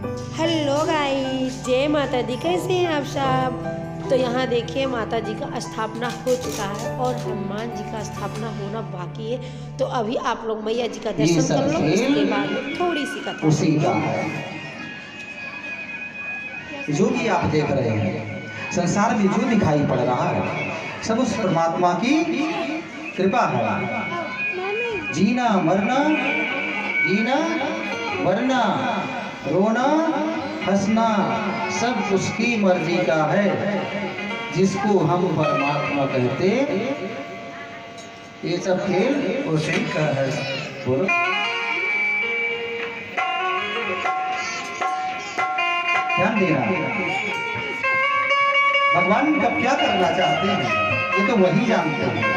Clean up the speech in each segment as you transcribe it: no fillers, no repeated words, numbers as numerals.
Hello guys, जय माता दी। कैसे हैं आप सब? तो यहाँ देखिए माता जी का स्थापना हो चुका है और हनुमान जी का स्थापना होना बाकी है। तो अभी आप लोग मैया जी का दर्शन कर लो, उसके बाद में थोड़ी सी कथा उसी का है। जो भी आप देख रहे हैं संसार में जो दिखाई पड़ रहा है सब उस परमात्मा की कृपा है। जीना मरना, जीना मरना, रोना हंसना सब उसकी मर्जी का है। जिसको हम परमात्मा कहते ये सब खेल उसी का है। बोलो ध्यान देना। भगवान कब क्या करना चाहते हैं ये तो वही जानते हैं,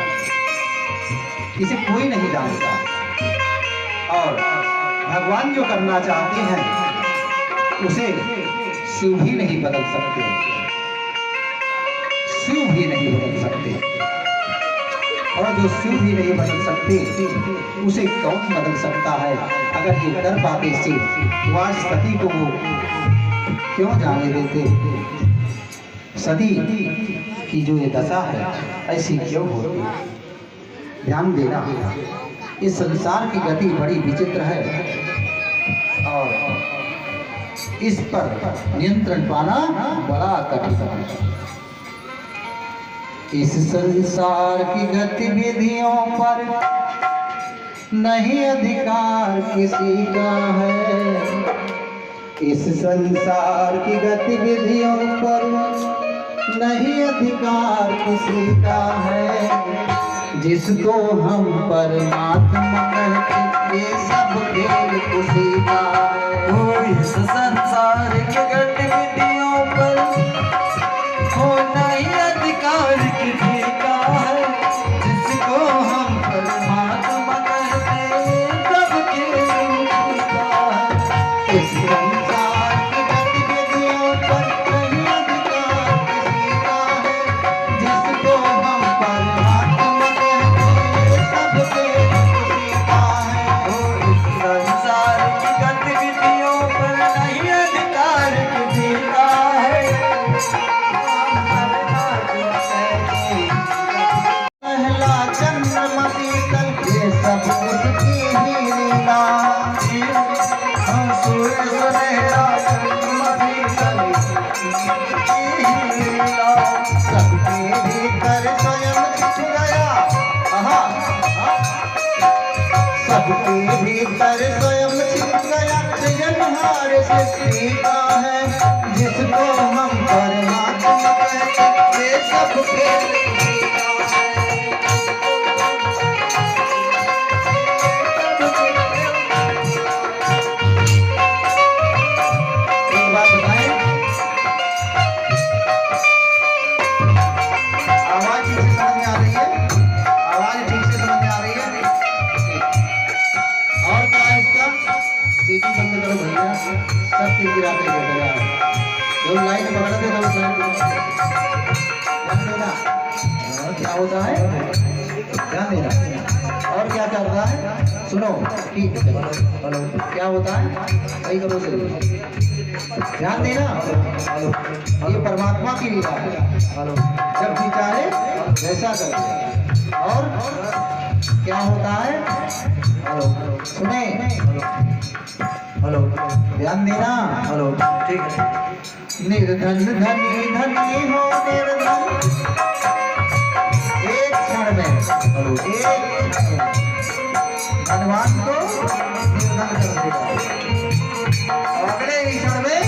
इसे कोई नहीं जानता। और भगवान जो करना चाहते हैं उसे शिव भी नहीं बदल सकते, शिव भी नहीं बदल सकते। और जो शिव भी नहीं बदल सकते उसे कौन बदल सकता है? अगर ये कर पाते शिव तो आज सती को वो क्यों जाने देते? सती की जो ये दशा है ऐसी क्यों होती? ध्यान देना। इस संसार की गति बड़ी विचित्र है और इस पर नियंत्रण पाना बड़ा कठिन है। इस संसार की गतिविधियों पर नहीं अधिकार किसी का है। इस संसार की गतिविधियों पर नहीं अधिकार किसी का है। जिसको हम परमात्मा कहते ये सब खेल उसी का है। इस संसार की गतिविधियों पर हो नहीं अधिकार किसी का है। जिसको हम परमात्मा कहते सब खेल उसी का है। इस संसार की गतिविधियों पर नहीं अधिकार किसी का है। जिसको हम परमात्मा भीतर स्वयं छिप गया सृजनहार सृष्टि का है। जिसको हम परमात्मा कहते ये सब खेल उसी का है। एक बात बताएं, आवाज ठीक से समझ में आ रही है? आवाज ठीक से समझ में आ रही है? और क्या है इसका? सीटी बंद करो भैया, सब चीज गिराते हो गया। जो लाइट पकड़ दे तो ध्यान देना। और क्या होता है ध्यान देना। और क्या कर रहा है सुनो, ठीक है। हेलो क्या होता है सही करो से ध्यान देना। ये परमात्मा की लीला है। हेलो जब भी चाहे वैसा कर। और क्या होता है हेलो सुने, हेलो ध्यान देना। हेलो ठीक है। निर्धन धनी धनी हो निर्धन एक क्षण में, हेलो एक धनवान को निर्धन कर देगा। अगले ही क्षण में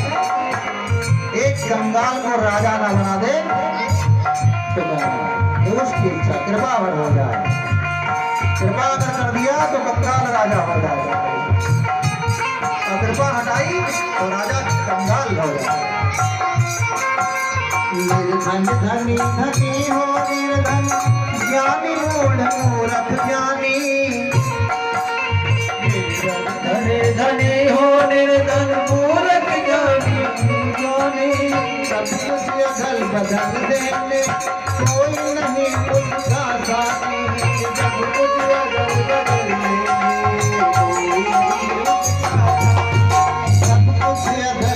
एक कंगाल को राजा ना बना दे तो उसकी इच्छा कृपावर हो जाए। कृपा अगर कर दिया तो कंगाल राजा हो जाएगा, और कृपा हटाई तो राजा कंगाल हो जाएगा। निर्धन धनी धनी हो निर्धन ज्ञानी मूढ़ मूर्ख ज्ञानी। धनी धनी हो निर्धन मूर्ख ज्ञानी ज्ञानी। सब कुछ अगल बदल देने कोई नहीं उसका साथी। सब कुछ अगल बदल देने कोई सब कुछ अगल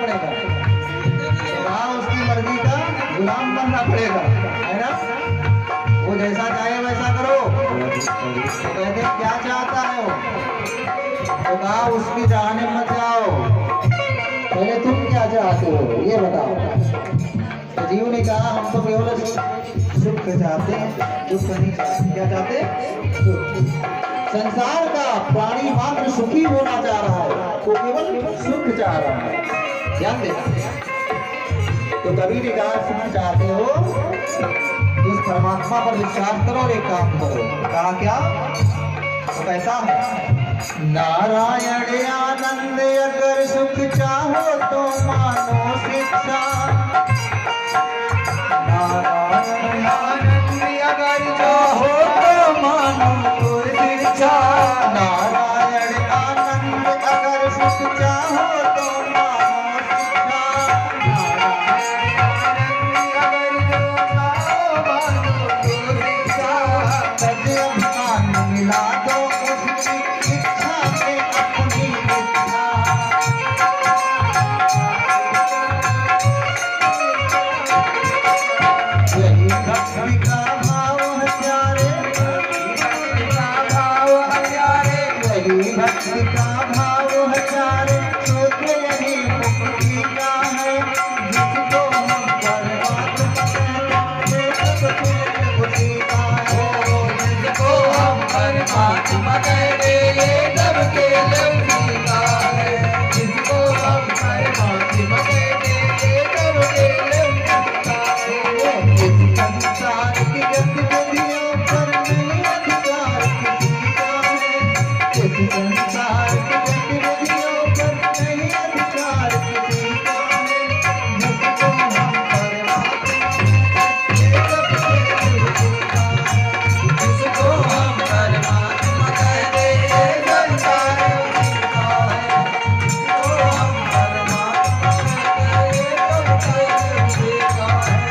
पड़ेगा, वहाँ उसकी मर्जी का गुलाम बनना पड़ेगा, है ना। वो जैसा चाहे वैसा करो। तो कहते क्या चाहता है वो, तो कहा उसकी चाहने मत जाओ, पहले तुम क्या चाहते हो ये बताओ। तो जीव ने कहा हम तो केवल सुख चाहते हैं, दुख नहीं चाहते। क्या चाहते? संसार का प्राणी मात्र सुखी होना चाह रहा है, वो केवल सुख चाह रहा है, ध्यान देना। तो कभी भी कहा सुख चाहते हो तो उस परमात्मा पर विश्वास करो और एक काम करो। कहा क्या? तो कैसा है? नारायण आनंद अगर सुख चाहो तो मानो शिक्षा, नारायण आनंद अगर चाहो तो मानो शिक्षा, नारायण आनंद अगर सुख चाहो तो मानो शिक्षा, मिला दो उसकी इच्छा से अपनी इच्छा। यही भक्ति का भाव है प्यारे, यही भक्ति का भाव है प्यारे, सूत्र यही मुक्ति का है, जिसको हम परमात्मा कहते हैं सब उसी का है, जिसको हम परमात्मा कहते हैं सब के उसी का है, जिसको हम परमात्मा कहते हैं सब के उसी का है। इस संसार की गतिविधियों पर नहीं अधिकार किसी का है, इस संसार की गतिविधियों पर नहीं अधिकार किसी का है, जिसको हम परमात्मा कहते हैं सब के उसी का है, जिसको हम परमात्मा कहते हैं सब का उसी का है, जिसको हम परमात्मा कहते हैं सब का उसी का है।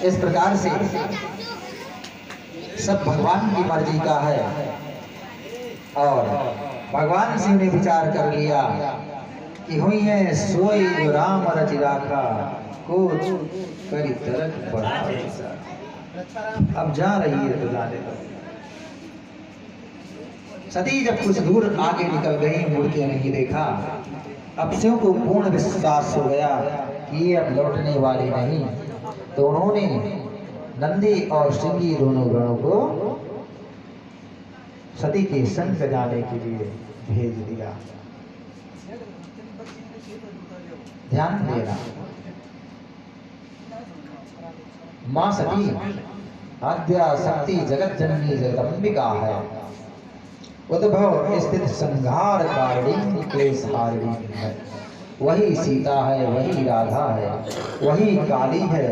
इस प्रकार से सब भगवान की मर्जी का है, और भगवान सिंह ने विचार कर लिया कि हुई है सोई जो राम रचि राखा, को करी तरक बढ़ा। अब जा रही है तो जाने दो। सती जब कुछ दूर आगे निकल गई, मुड़ के नहीं देखा। अब शिव को पूर्ण विश्वास हो गया कि ये अब लौटने वाली नहीं, तो उन्होंने नंदी और सिंगी दोनों गणों को सती के संग जाने के लिए भेज दिया। ध्यान देना, मां सती आद्या शक्ति जगत जननी जगदम्बिका है, उद्भव स्थित संहार कारिणी क्लेश हारिणी है। वही सीता है, वही राधा है, वही काली है,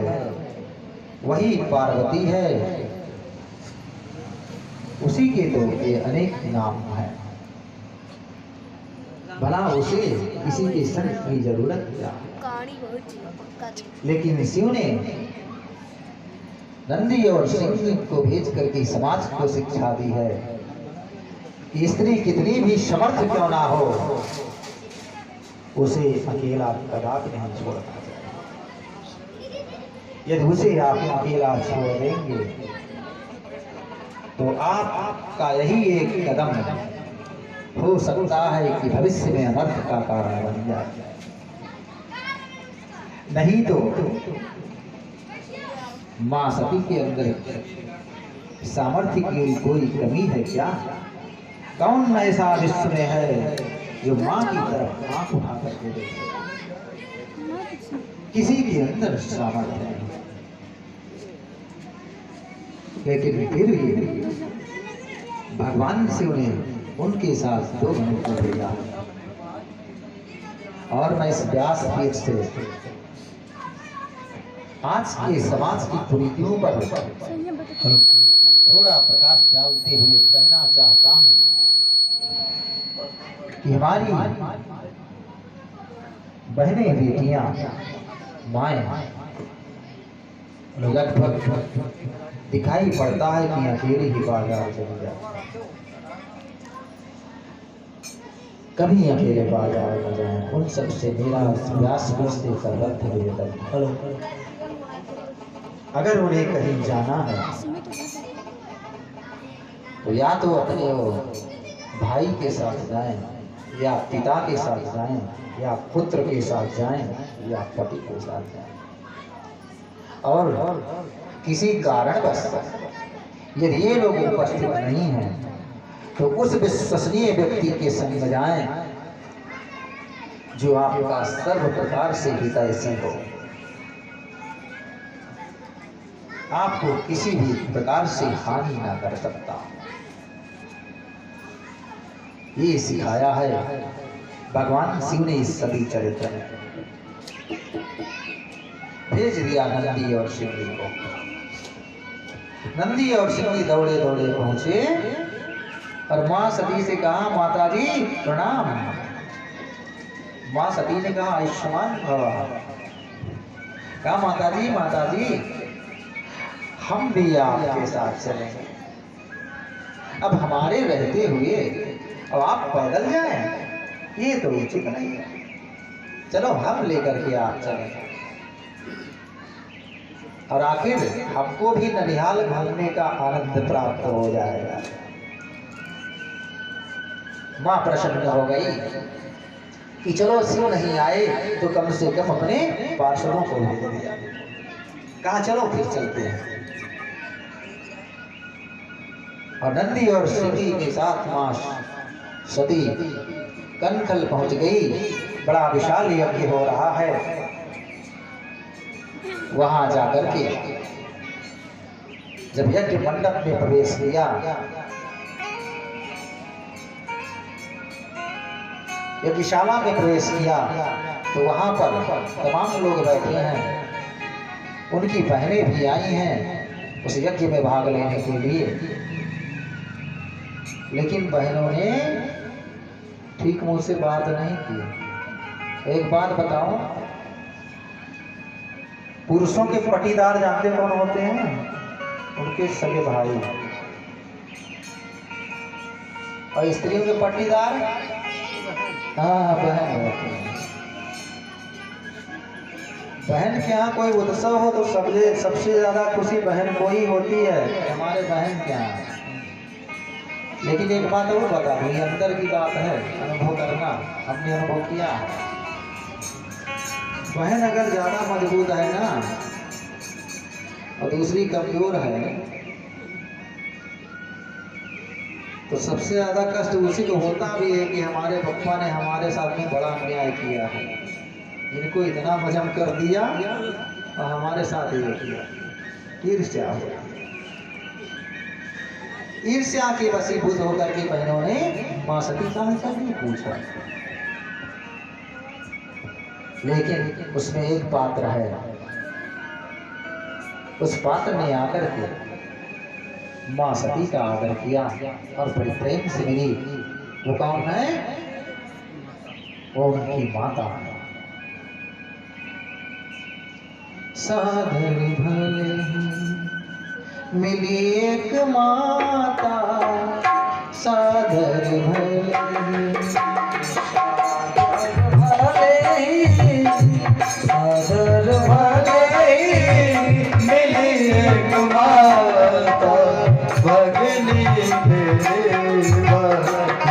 वही पार्वती है, उसी के तो ये अनेक नाम हैं। भला उसे किसी के संग की जरूरत क्या? लेकिन शिव ने नंदी और सिंह को भेज करके समाज को शिक्षा दी है कि स्त्री कितनी भी समर्थ क्यों ना हो, उसे अकेला कदापि नहीं छोड़ना चाहिए। यदि उसे आप अकेला छोड़ देंगे तो आपका यही एक कदम हो सकता है कि भविष्य में अनर्थ का कारण बन जाए। नहीं तो मां सती के अंदर सामर्थ्य की कोई कमी है क्या? कौन ऐसा विश्व में है जो मां की तरफ आंख उठा करके देखे? किसी के अंदर सामर्थ्य नहीं, लेकिन फिर भी भगवान से उन्हें उनके साथ दो मनुष्य को भेजा। और मैं इस व्यास पीठ से आज के समाज की कुरीतियों पर थोड़ा प्रकाश डालते हुए कहना चाहता हूँ कि हमारी बहनें बेटियां माएं लगभग दिखाई पड़ता है कि अकेले ही बाजार चले जाए, कभी अकेले बाजार न जाए। उन सबसे मेरा व्यास से सर्वत्र निवेदन, अगर उन्हें कहीं जाना है तो या तो अपने भाई के साथ जाएं, या पिता के साथ जाएं, या पुत्र के साथ जाएं, या पति के साथ जाएं। और किसी कारणवश यदि ये लोग उपस्थित नहीं हैं तो उस विश्वसनीय व्यक्ति के संग जाएं जो आपका सर्व प्रकार से हितैषी हो, आपको किसी भी प्रकार से हानि ना कर सकता। ये सिखाया है भगवान शिव ने इस सभी चरित्र में। भेज दिया नंदी और शिवजी को। नंदी और शिवजी दौड़े दौड़े पहुंचे और मां सती से कहा, माता जी प्रणाम। मां सती ने कहा, आयुष्मान भव। कहा, माता जी हम भी आपके साथ चलेंगे। अब हमारे रहते हुए अब आप पैदल जाएं, ये तो उचित नहीं है। चलो हम लेकर के आप चलेंगे, और आखिर हमको भी ननिहाल घूमने का आनंद प्राप्त हो जाएगा। मां प्रसन्न हो गई कि चलो शिव नहीं आए तो कम से कम अपने पार्षदों को भेज दिया। कहा चलो फिर चलते हैं। और नंदी और शिवजी के साथ मां सती कनखल पहुंच गई। बड़ा विशाल यज्ञ हो रहा है। वहां जाकर के जब यज्ञ मंडप में प्रवेश किया, यज्ञशाला में प्रवेश किया तो वहां पर तमाम लोग बैठे हैं, उनकी बहनें भी आई हैं उस यज्ञ में भाग लेने के लिए। लेकिन बहनों ने ठीक मुंह से बात नहीं की। एक बात बताओ, पुरुषों के पटीदार जानते कौन होते हैं? उनके सगे भाई। और स्त्रियों के पटीदार हाँ बहन होते हैं। बहन के यहाँ कोई उत्सव हो तो सबसे ज्यादा खुशी बहन को ही होती है, हमारे बहन के यहाँ। लेकिन एक बात और बता दूं, ये अंदर की बात है, अनुभव करना। हमने अनुभव किया, बहन अगर ज्यादा मजबूत है ना और दूसरी कमजोर है तो सबसे ज्यादा कष्ट उसी को होता भी है कि हमारे पप्पा ने हमारे साथ में बड़ा अन्याय किया है, इनको इतना हजम कर दिया और हमारे साथ ये किया। ईर्ष्या हो, ईर्ष्या के वशीभूत होकर के बहनों ने मां सती से नहीं पूछा। लेकिन उसमें एक पात्र है, उस पात्र ने आकर के मां सती का आदर किया और बड़ी प्रेम से मिली। वो कौन है? वो उनकी माता। साधर भले मिली एक माता, साधर भले साधर भले मिली एक माता, भगनी देवा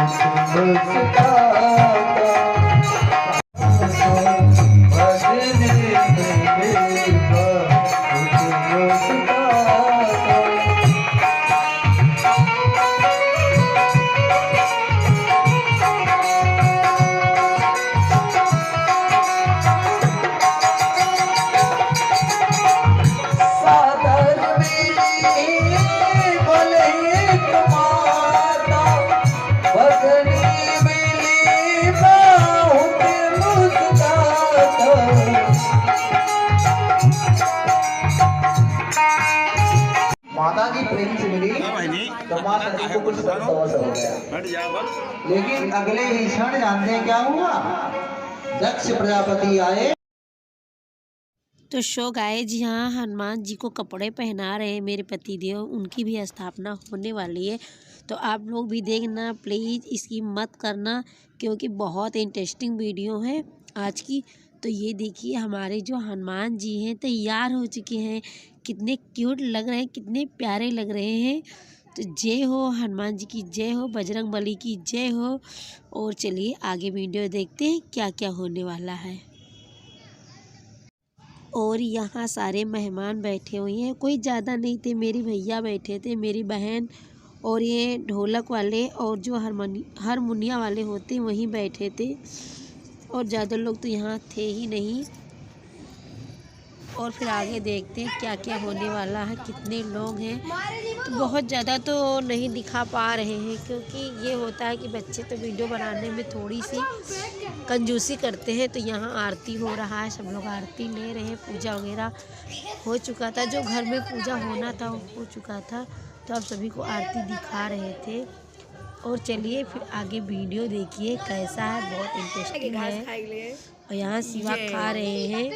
सुंदर कुछ संतोष हो गया। लेकिन अगले ही क्षण जानते हैं क्या हुआ, दक्ष प्रजापति आए। तो शो गाइज यहाँ हनुमान जी को कपड़े पहना रहे हैं मेरे पतिदेव, उनकी भी स्थापना होने वाली है। तो आप लोग भी देखना प्लीज़, इसकी मत करना क्योंकि बहुत इंटरेस्टिंग वीडियो है आज की। तो ये देखिए हमारे जो हनुमान जी हैं तैयार हो चुके हैं, कितने क्यूट लग रहे हैं, कितने प्यारे लग रहे हैं। तो जय हो हनुमान जी की जय हो, बजरंग बली की जय हो। और चलिए आगे वीडियो देखते हैं क्या क्या होने वाला है। और यहाँ सारे मेहमान बैठे हुए हैं, कोई ज़्यादा नहीं थे, मेरी भैया बैठे थे, मेरी बहन और ये ढोलक वाले और जो हारमोनिया वाले होते वहीं बैठे थे, और ज़्यादा लोग तो यहाँ थे ही नहीं। और फिर आगे देखते हैं क्या क्या होने वाला है, कितने लोग हैं। तो बहुत ज़्यादा तो नहीं दिखा पा रहे हैं क्योंकि ये होता है कि बच्चे तो वीडियो बनाने में थोड़ी सी कंजूसी करते हैं। तो यहाँ आरती हो रहा है, सब लोग आरती ले रहे हैं, पूजा वगैरह हो चुका था, जो घर में पूजा होना था वो हो चुका था। तो आप सभी को आरती दिखा रहे थे। और चलिए फिर आगे वीडियो देखिए कैसा है, बहुत इंटरेस्टिंग है। और यहाँ सिवा खा रहे हैं,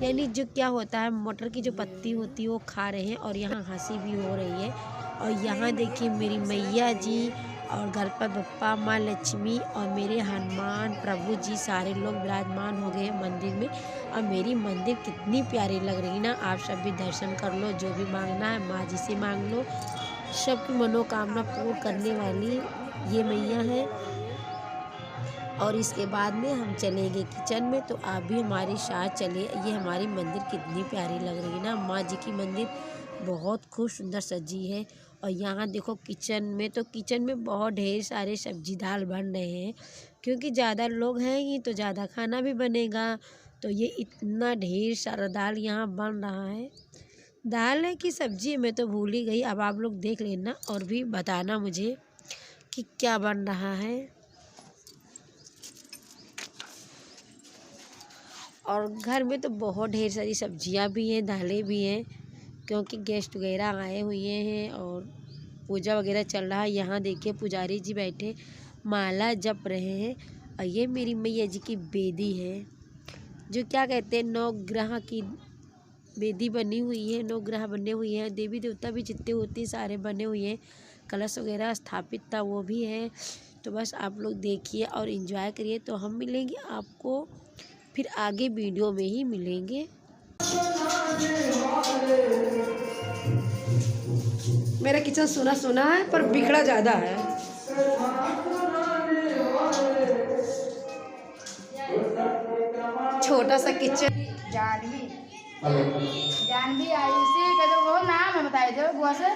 यानी जो क्या होता है मटर की जो पत्ती होती है वो खा रहे हैं। और यहाँ हंसी भी हो रही है। और यहाँ देखिए मेरी मैया जी और गणपति बप्पा, माँ लक्ष्मी और मेरे हनुमान प्रभु जी सारे लोग विराजमान हो गए हैं मंदिर में। और मेरी मंदिर कितनी प्यारी लग रही ना, आप सब भी दर्शन कर लो, जो भी मांगना है माँ जी से मांग लो, सबकी मनोकामना पूर्ण करने वाली ये मैया है। और इसके बाद में हम चलेंगे किचन में, तो आप भी हमारे साथ चलिए। ये हमारी मंदिर कितनी प्यारी लग रही है ना, माँ जी की मंदिर बहुत खूब सुंदर सजी है। और यहाँ देखो किचन में, तो किचन में बहुत ढेर सारे सब्जी दाल बन रहे हैं क्योंकि ज़्यादा लोग हैं ही तो ज़्यादा खाना भी बनेगा। तो ये इतना ढेर सारा दाल यहाँ बन रहा है। दाल है कि सब्जी मैं तो भूल ही गई। अब आप लोग देख लेना और भी बताना मुझे कि क्या बन रहा है। और घर में तो बहुत ढेर सारी सब्जियां भी हैं, दालें भी हैं क्योंकि गेस्ट वगैरह आए हुए हैं और पूजा वगैरह चल रहा है। यहाँ देखिए पुजारी जी बैठे माला जप रहे हैं। और ये मेरी मैया जी की बेदी है, जो क्या कहते हैं 9 ग्रह की बेदी बनी हुई है, 9 ग्रह बने हुए हैं, देवी देवता भी जितने होते हैं सारे बने हुए हैं, कलश वगैरह स्थापित था वो भी है। तो बस आप लोग देखिए और एंजॉय करिए। तो हम मिलेंगे आपको फिर आगे वीडियो में ही मिलेंगे। मेरा किचन सुना सुना है पर बिगड़ा ज़्यादा है। छोटा सा किचन। जानवी आयुषी का जो वो नाम है बताए थे बुआ से।